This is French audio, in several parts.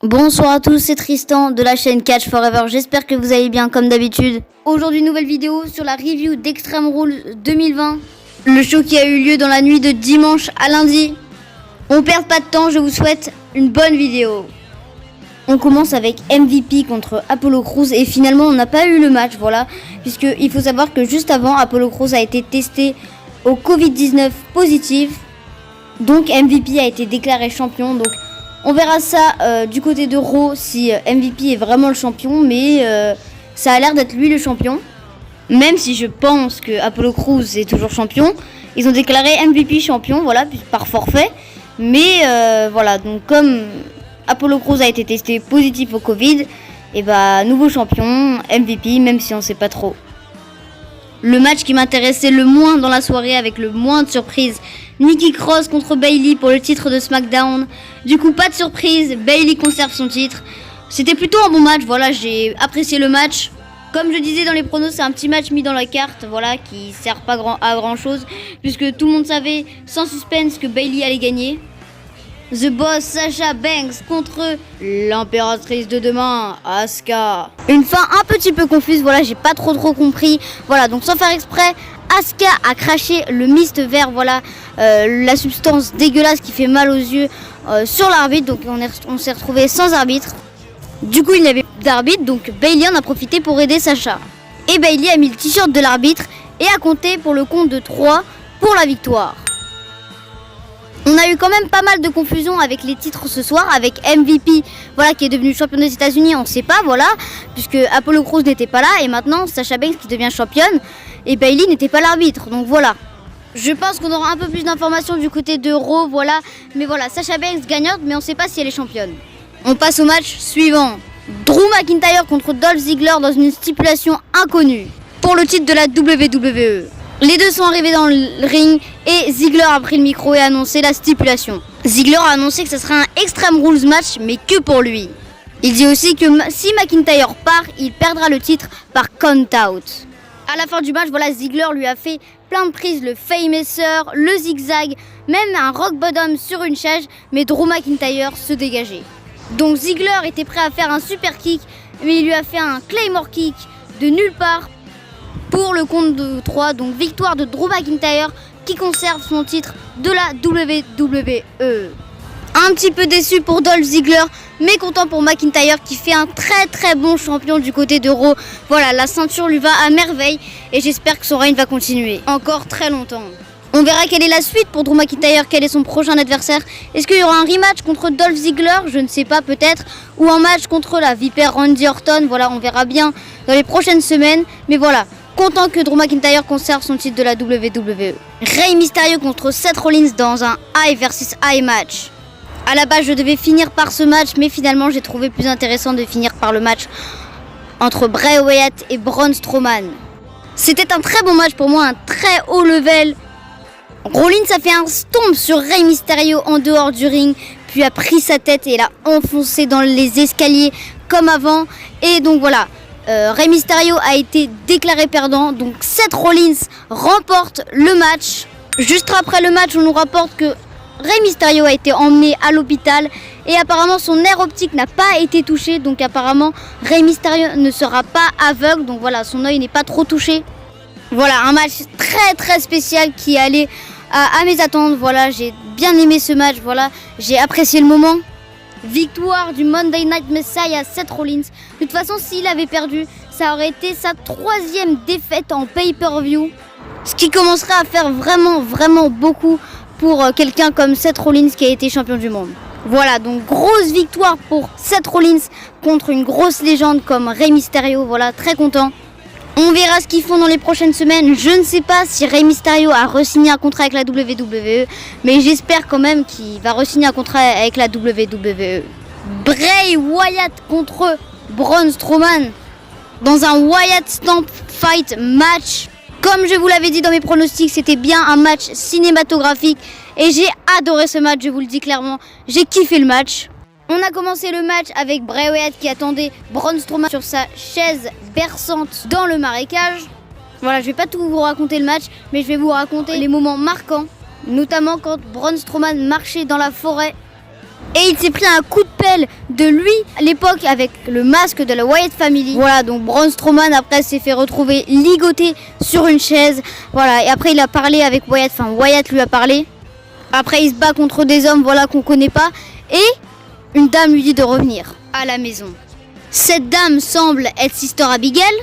Bonsoir à tous, c'est Tristan de la chaîne Catch Forever, j'espère que vous allez bien comme d'habitude. Aujourd'hui, nouvelle vidéo sur la review d'Extreme Rules 2020, le show qui a eu lieu dans la nuit de dimanche à lundi. On perd pas de temps, je vous souhaite une bonne vidéo. On commence avec MVP contre Apollo Crews et finalement on n'a pas eu le match, voilà, puisque il faut savoir que juste avant, Apollo Crews a été testé au Covid-19 positif, donc MVP a été déclaré champion, donc on verra ça du côté de Raw si MVP est vraiment le champion, mais ça a l'air d'être lui le champion. Même si je pense que Apollo Crews est toujours champion, ils ont déclaré MVP champion, voilà, par forfait. Mais voilà, donc comme Apollo Crews a été testé positif au Covid, et bah nouveau champion, MVP, même si on sait pas trop. Le match qui m'intéressait le moins dans la soirée avec le moins de surprises, Nikki Cross contre Bayley pour le titre de SmackDown. Du coup, pas de surprise, Bayley conserve son titre. C'était plutôt un bon match, voilà, j'ai apprécié le match. Comme je disais dans les pronos, c'est un petit match mis dans la carte, voilà, qui sert pas à grand chose, puisque tout le monde savait sans suspense que Bayley allait gagner. The Boss Sasha Banks contre l'impératrice de demain, Asuka. Une fin un petit peu confuse, voilà, j'ai pas trop compris. Voilà, donc sans faire exprès, Asuka a craché le mist vert, voilà, la substance dégueulasse qui fait mal aux yeux sur l'arbitre. Donc on s'est retrouvé sans arbitre. Du coup, il n'y avait plus d'arbitre, donc Bayley en a profité pour aider Sasha. Et Bayley a mis le t-shirt de l'arbitre et a compté pour le compte de 3 pour la victoire. On a eu quand même pas mal de confusion avec les titres ce soir, avec MVP, voilà, qui est devenu champion des États-Unis, on sait pas, voilà, puisque Apollo Crews n'était pas là, et maintenant Sasha Banks qui devient championne, et Bayley n'était pas l'arbitre, donc voilà. Je pense qu'on aura un peu plus d'informations du côté de Raw, voilà, mais voilà, Sasha Banks gagnante, mais on sait pas si elle est championne. On passe au match suivant. Drew McIntyre contre Dolph Ziggler dans une stipulation inconnue pour le titre de la WWE. Les deux sont arrivés dans le ring et Ziggler a pris le micro et a annoncé la stipulation. Ziggler a annoncé que ce serait un Extreme Rules match, mais que pour lui. Il dit aussi que si McIntyre part, il perdra le titre par count-out. À la fin du match, voilà, Ziggler lui a fait plein de prises, le Famouser, le zigzag, même un rock bottom sur une chaise, mais Drew McIntyre se dégageait. Donc Ziggler était prêt à faire un super kick, mais il lui a fait un Claymore kick de nulle part pour le compte de 3. Donc victoire de Drew McIntyre qui conserve son titre de la WWE. Un petit peu déçu pour Dolph Ziggler, mais content pour McIntyre qui fait un très bon champion du côté de Raw. Voilà, la ceinture lui va à merveille et j'espère que son règne va continuer encore très longtemps. On verra quelle est la suite pour Drew McIntyre, quel est son prochain adversaire. Est-ce qu'il y aura un rematch contre Dolph Ziggler? Je ne sais pas, peut-être. Ou un match contre la vipère Randy Orton. Voilà, on verra bien dans les prochaines semaines. Mais voilà, content que Drew McIntyre conserve son titre de la WWE. Rey Mysterio contre Seth Rollins dans un High vs High match. À la base, je devais finir par ce match, mais finalement, j'ai trouvé plus intéressant de finir par le match entre Bray Wyatt et Braun Strowman. C'était un très bon match pour moi, un très haut level. Rollins a fait un stomp sur Rey Mysterio en dehors du ring, puis a pris sa tête et l'a enfoncé dans les escaliers comme avant. Et donc voilà, Rey Mysterio a été déclaré perdant, donc Seth Rollins remporte le match. Juste après le match, on nous rapporte que Rey Mysterio a été emmené à l'hôpital et apparemment son nerf optique n'a pas été touché, donc apparemment Rey Mysterio ne sera pas aveugle, donc voilà, son œil n'est pas trop touché. Voilà, un match très spécial qui allait à mes attentes. Voilà, j'ai bien aimé ce match, voilà, j'ai apprécié le moment. Victoire du Monday Night Messiah Seth Rollins. De toute façon, s'il avait perdu, ça aurait été sa 3e défaite en pay-per-view, ce qui commencerait à faire vraiment beaucoup pour quelqu'un comme Seth Rollins qui a été champion du monde. Voilà, donc grosse victoire pour Seth Rollins contre une grosse légende comme Rey Mysterio. Voilà, très content. On verra ce qu'ils font dans les prochaines semaines. Je ne sais pas si Rey Mysterio a re-signé un contrat avec la WWE, mais j'espère quand même qu'il va re-signer un contrat avec la WWE. Bray Wyatt contre Braun Strowman dans un Wyatt Stamp Fight match. Comme je vous l'avais dit dans mes pronostics, c'était bien un match cinématographique et j'ai adoré ce match, je vous le dis clairement. J'ai kiffé le match. On a commencé le match avec Bray Wyatt qui attendait Braun Strowman sur sa chaise berçante dans le marécage. Voilà, je vais pas tout vous raconter le match, mais je vais vous raconter les moments marquants, notamment quand Braun Strowman marchait dans la forêt Et il s'est pris un coup de pelle de lui à l'époque avec le masque de la Wyatt Family. Voilà, donc Braun Strowman après s'est fait retrouver ligoté sur une chaise. Voilà, et après il a parlé avec Wyatt, enfin Wyatt lui a parlé. Après il se bat contre des hommes, voilà, qu'on connaît pas. Et une dame lui dit de revenir à la maison. Cette dame semble être Sister Abigail.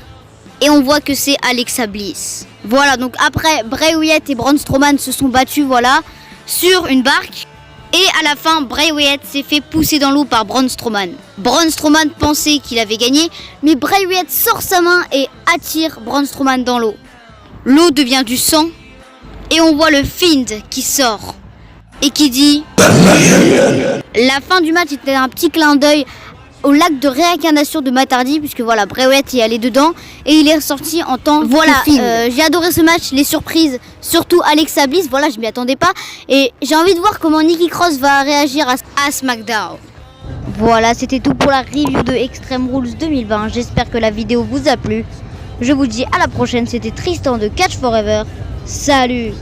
Et on voit que c'est Alexa Bliss. Voilà, donc après Bray Wyatt et Braun Strowman se sont battus, voilà, sur une barque. Et à la fin, Bray Wyatt s'est fait pousser dans l'eau par Braun Strowman. Braun Strowman pensait qu'il avait gagné, mais Bray Wyatt sort sa main et attire Braun Strowman dans l'eau. L'eau devient du sang et on voit le Fiend qui sort et qui dit... La fin du match était un petit clin d'œil au lac de réincarnation de Matt Hardy, puisque voilà, Bray Wyatt est allé dedans et il est ressorti en tant que Fiend. J'ai adoré ce match, les surprises, surtout Alexa Bliss, voilà, je m'y attendais pas et j'ai envie de voir comment Nikki Cross va réagir à SmackDown. Voilà, c'était tout pour la review de Extreme Rules 2020, j'espère que la vidéo vous a plu. Je vous dis à la prochaine, c'était Tristan de Catch Forever, salut.